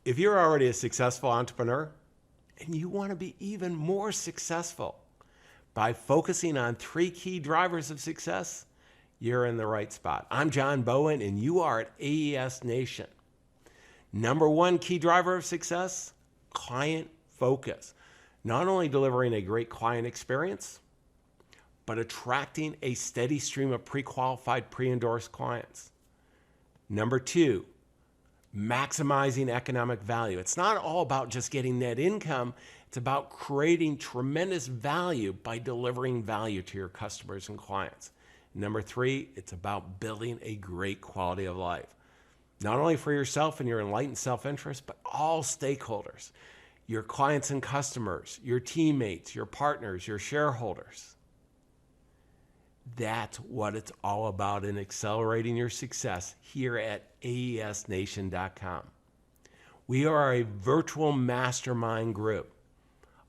if you're already a successful entrepreneur and you want to be even more successful by focusing on 3 key drivers of success, you're in the right spot. I'm John Bowen, and you are at AES Nation. Number 1 key driver of success, client focus. Not only delivering a great client experience, but attracting a steady stream of pre-qualified, pre-endorsed clients. Number 2, maximizing economic value. It's not all about just getting net income. It's about creating tremendous value by delivering value to your customers and clients. Number 3, it's about building a great quality of life, not only for yourself and your enlightened self-interest, but all stakeholders, your clients and customers, your teammates, your partners, your shareholders. That's what it's all about in accelerating your success here at AESNation.com. We are a virtual mastermind group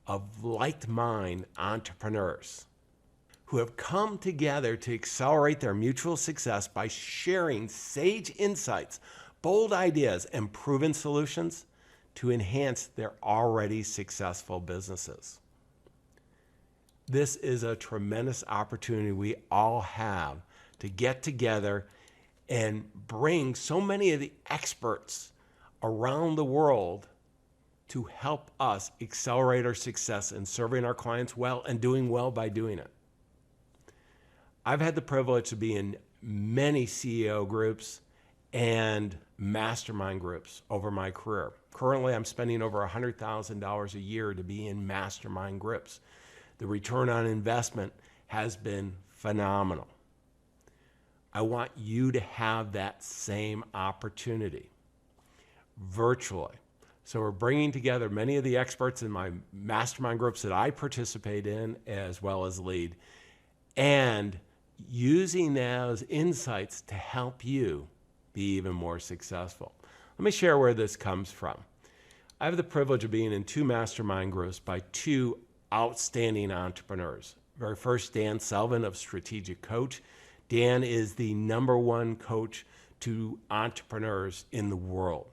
of like-minded entrepreneurs who have come together to accelerate their mutual success by sharing sage insights, bold ideas, and proven solutions to enhance their already successful businesses. This is a tremendous opportunity we all have to get together and bring so many of the experts around the world to help us accelerate our success in serving our clients well and doing well by doing it. I've had the privilege to be in many CEO groups and mastermind groups over my career. Currently, I'm spending over $100,000 a year to be in mastermind groups. The return on investment has been phenomenal. I want you to have that same opportunity virtually. So we're bringing together many of the experts in my mastermind groups that I participate in as well as lead, and using those insights to help you be even more successful. Let me share where this comes from. I have the privilege of being in 2 mastermind groups by 2 outstanding entrepreneurs. Very first, Dan Selvin of Strategic Coach. Dan is the #1 coach to entrepreneurs in the world.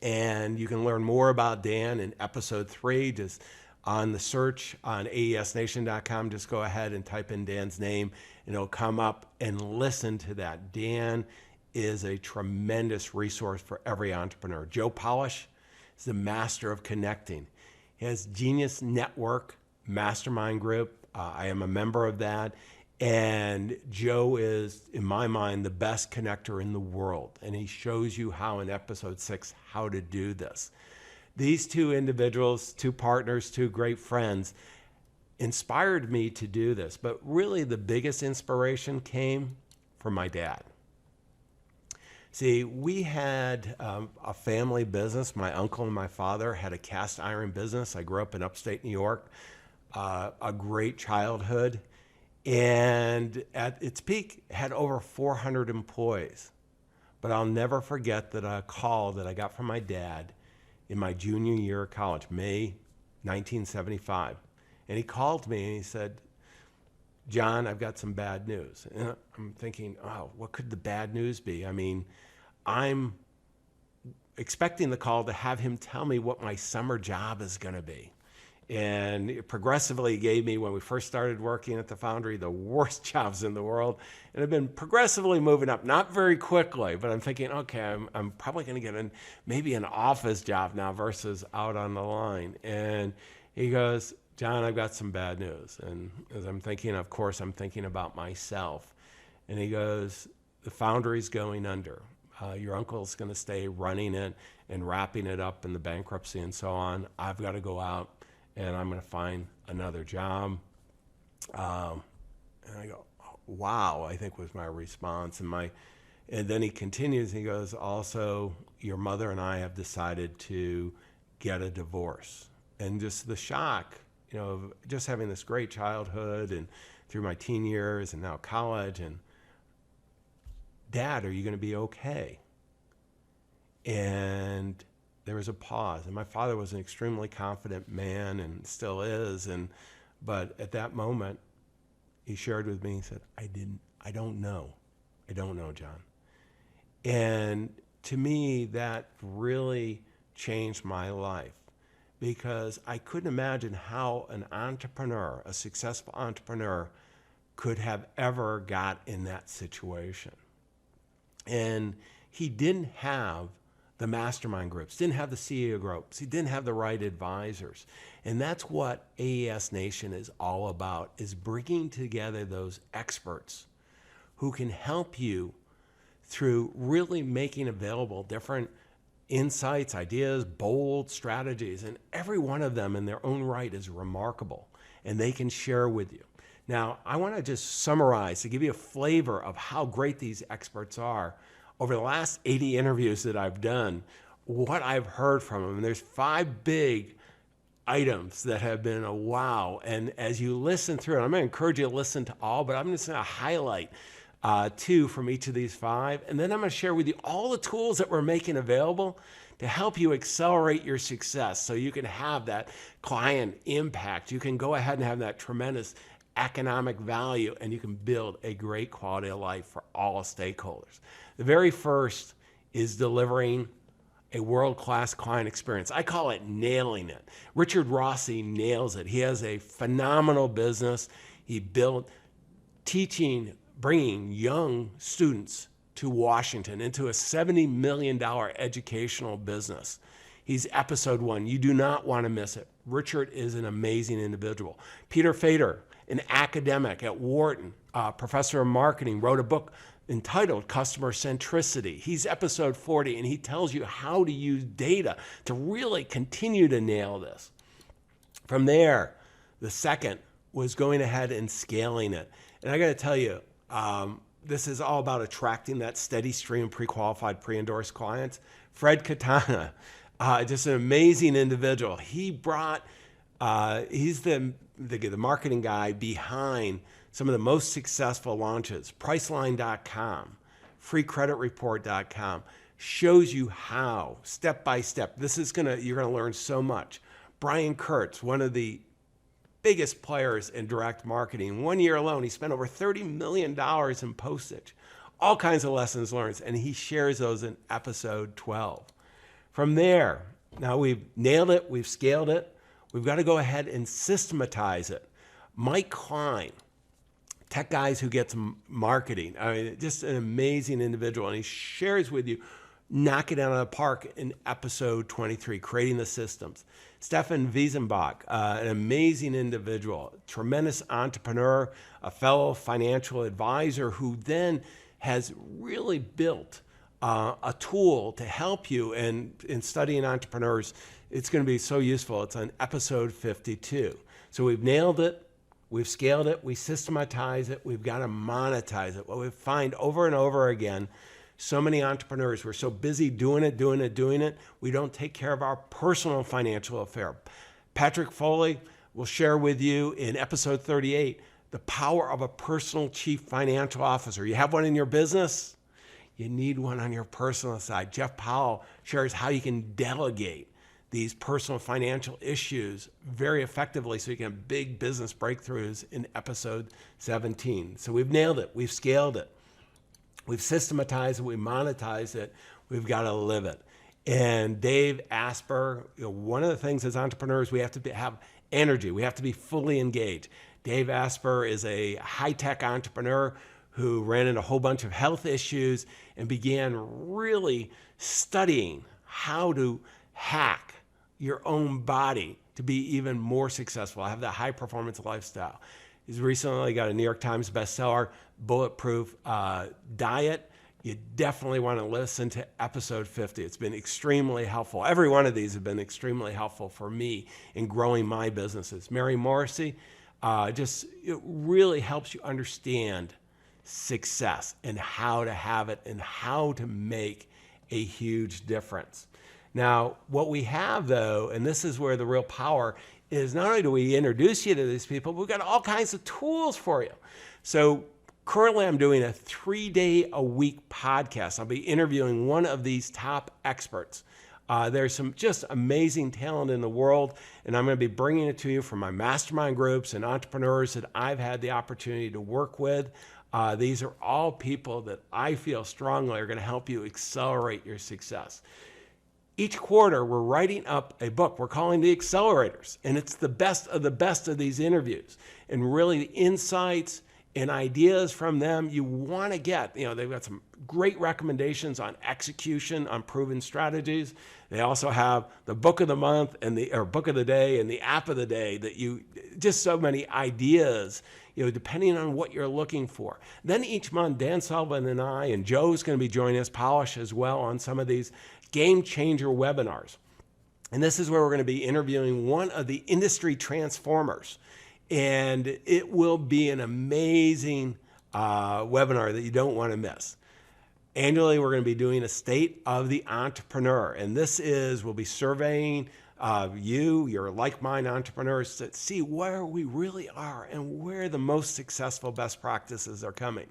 And you can learn more about Dan in episode 3, just on the search on AESNation.com. Just go ahead and type in Dan's name and it'll come up, and listen to that. Dan is a tremendous resource for every entrepreneur. Joe Polish is the master of connecting. He has Genius Network Mastermind Group. I am a member of that. And Joe is, in my mind, the best connector in the world. And he shows you how in episode 6, how to do this. These 2 individuals, 2 partners, 2 great friends, inspired me to do this. But really the biggest inspiration came from my dad. See, we had a family business. My uncle and my father had a cast iron business. I grew up in upstate New York, a great childhood. And at its peak, had over 400 employees. But I'll never forget that a call that I got from my dad in my junior year of college, May 1975. And he called me and he said, "John, I've got some bad news." And I'm thinking, oh, what could the bad news be? I mean, I'm expecting the call to have him tell me what my summer job is going to be. And it progressively gave me, when we first started working at the foundry, the worst jobs in the world. And I've been progressively moving up, not very quickly, but I'm thinking, okay, I'm probably going to get maybe an office job now versus out on the line. And he goes, "John, I've got some bad news." And as I'm thinking, of course, I'm thinking about myself. And he goes, "The foundry's going under. Your uncle's going to stay running it and wrapping it up in the bankruptcy and so on. I've got to go out and I'm going to find another job." And I go, "Oh, wow," I think was my response. And then he continues, he goes, "Also, your mother and I have decided to get a divorce." And just the shock, of just having this great childhood and through my teen years and now college, and "Dad, are you going to be okay?" And there was a pause. And my father was an extremely confident man and still is. But at that moment, he shared with me, he said, I don't know. I don't know, John." And to me, that really changed my life because I couldn't imagine how an entrepreneur, a successful entrepreneur, could have ever got in that situation. And he didn't have the mastermind groups, didn't have the CEO groups, he didn't have the right advisors. And that's what AES Nation is all about, is bringing together those experts who can help you through really making available different insights, ideas, bold strategies, and every one of them in their own right is remarkable, and they can share with you. Now, I want to just summarize to give you a flavor of how great these experts are. Over the last 80 interviews that I've done, what I've heard from them, and there's 5 big items that have been a wow. And as you listen through it, I'm going to encourage you to listen to all, but I'm just going to highlight 2 from each of these 5. And then I'm going to share with you all the tools that we're making available to help you accelerate your success so you can have that client impact. You can go ahead and have that tremendous economic value, and you can build a great quality of life for all stakeholders. The very first is delivering a world-class client experience. I call it nailing it. Richard Rossi nails it. He has a phenomenal business. He built teaching, bringing young students to Washington into a $70 million educational business. He's episode 1. You do not want to miss it. Richard is an amazing individual. Peter Fader, an academic at Wharton, professor of marketing, wrote a book entitled Customer Centricity. He's episode 40, and he tells you how to use data to really continue to nail this. From there, the second was going ahead and scaling it. And I got to tell you, this is all about attracting that steady stream of pre-qualified, pre-endorsed clients. Fred Katana, just an amazing individual. He brought, he's the marketing guy behind some of the most successful launches. Priceline.com, freecreditreport.com shows you how, step by step. You're gonna learn so much. Brian Kurtz, one of the biggest players in direct marketing. 1 year alone, he spent over $30 million in postage. All kinds of lessons learned, and he shares those in episode 12. From there, now we've nailed it, we've scaled it, we've got to go ahead and systematize it. Mike Klein, Tech Guys Who Gets Marketing, I mean, just an amazing individual, and he shares with you, knock it out of the park in episode 23, creating the systems. Stefan Wiesenbach, an amazing individual, tremendous entrepreneur, a fellow financial advisor who then has really built a tool to help you in studying entrepreneurs. It's going to be so useful. It's on episode 52. So we've nailed it. We've scaled it. We systematize it. We've got to monetize it. What we find over and over again, so many entrepreneurs, we're so busy doing it, we don't take care of our personal financial affair. Patrick Foley will share with you in episode 38 the power of a personal chief financial officer. You have one in your business, you need one on your personal side. Jeff Powell shares how you can delegate these personal financial issues very effectively so you can have big business breakthroughs in episode 17. So we've nailed it, we've scaled it. We've systematized it, we monetized it, we've got to live it. And Dave Asper, one of the things as entrepreneurs, we have to have energy. We have to be fully engaged. Dave Asper is a high-tech entrepreneur who ran into a whole bunch of health issues and began really studying how to hack your own body to be even more successful, have that high-performance lifestyle. He's recently got a New York Times bestseller, Bulletproof Diet. You definitely want to listen to episode 50. It's been extremely helpful. Every one of these have been extremely helpful for me in growing my businesses. Mary Morrissey, it really helps you understand success and how to have it and how to make a huge difference. Now, what we have though, and this is where the real power is, not only do we introduce you to these people, but we've got all kinds of tools for you. So currently I'm doing a 3-day-a-week podcast. I'll be interviewing one of these top experts. There's some just amazing talent in the world, and I'm going to be bringing it to you from my mastermind groups and entrepreneurs that I've had the opportunity to work with. These are all people that I feel strongly are going to help you accelerate your success. Each quarter, we're writing up a book we're calling The Accelerators, and it's the best of these interviews, and really the insights and ideas from them you want to get. They've got some great recommendations on execution, on proven strategies. They also have the book of the month or book of the day and the app of the day just so many ideas, depending on what you're looking for. Then each month, Dan Sullivan and I, and Joe's going to be joining us, Polish as well, on some of these game changer webinars. And this is where we're going to be interviewing one of the industry transformers. And it will be an amazing webinar that you don't want to miss. Annually, we're going to be doing a State of the Entrepreneur. And we'll be surveying your like-minded entrepreneurs to see where we really are and where the most successful best practices are coming.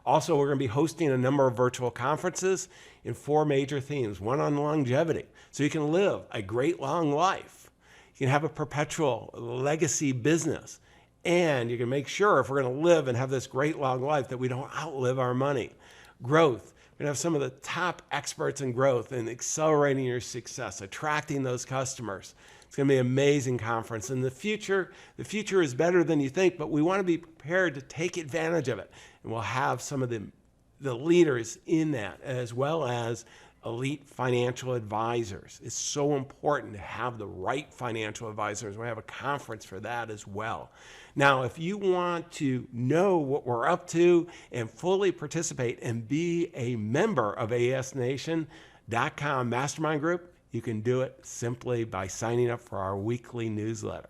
Also, we're going to be hosting a number of virtual conferences in 4 major themes. One on longevity, so you can live a great long life. You can have a perpetual legacy business. And you can make sure, if we're going to live and have this great long life, that we don't outlive our money. Growth. We're going to have some of the top experts in growth and accelerating your success, attracting those customers. It's going to be an amazing conference. And the future is better than you think, but we want to be prepared to take advantage of it. And we'll have some of the leaders in that, as well as elite financial advisors. It's so important to have the right financial advisors. We have a conference for that as well. Now, if you want to know what we're up to and fully participate and be a member of AESNation.com Mastermind Group, you can do it simply by signing up for our weekly newsletter.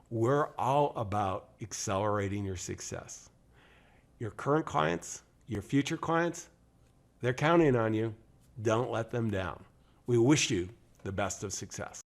We're all about accelerating your success. Your current clients, your future clients, they're counting on you. Don't let them down. We wish you the best of success.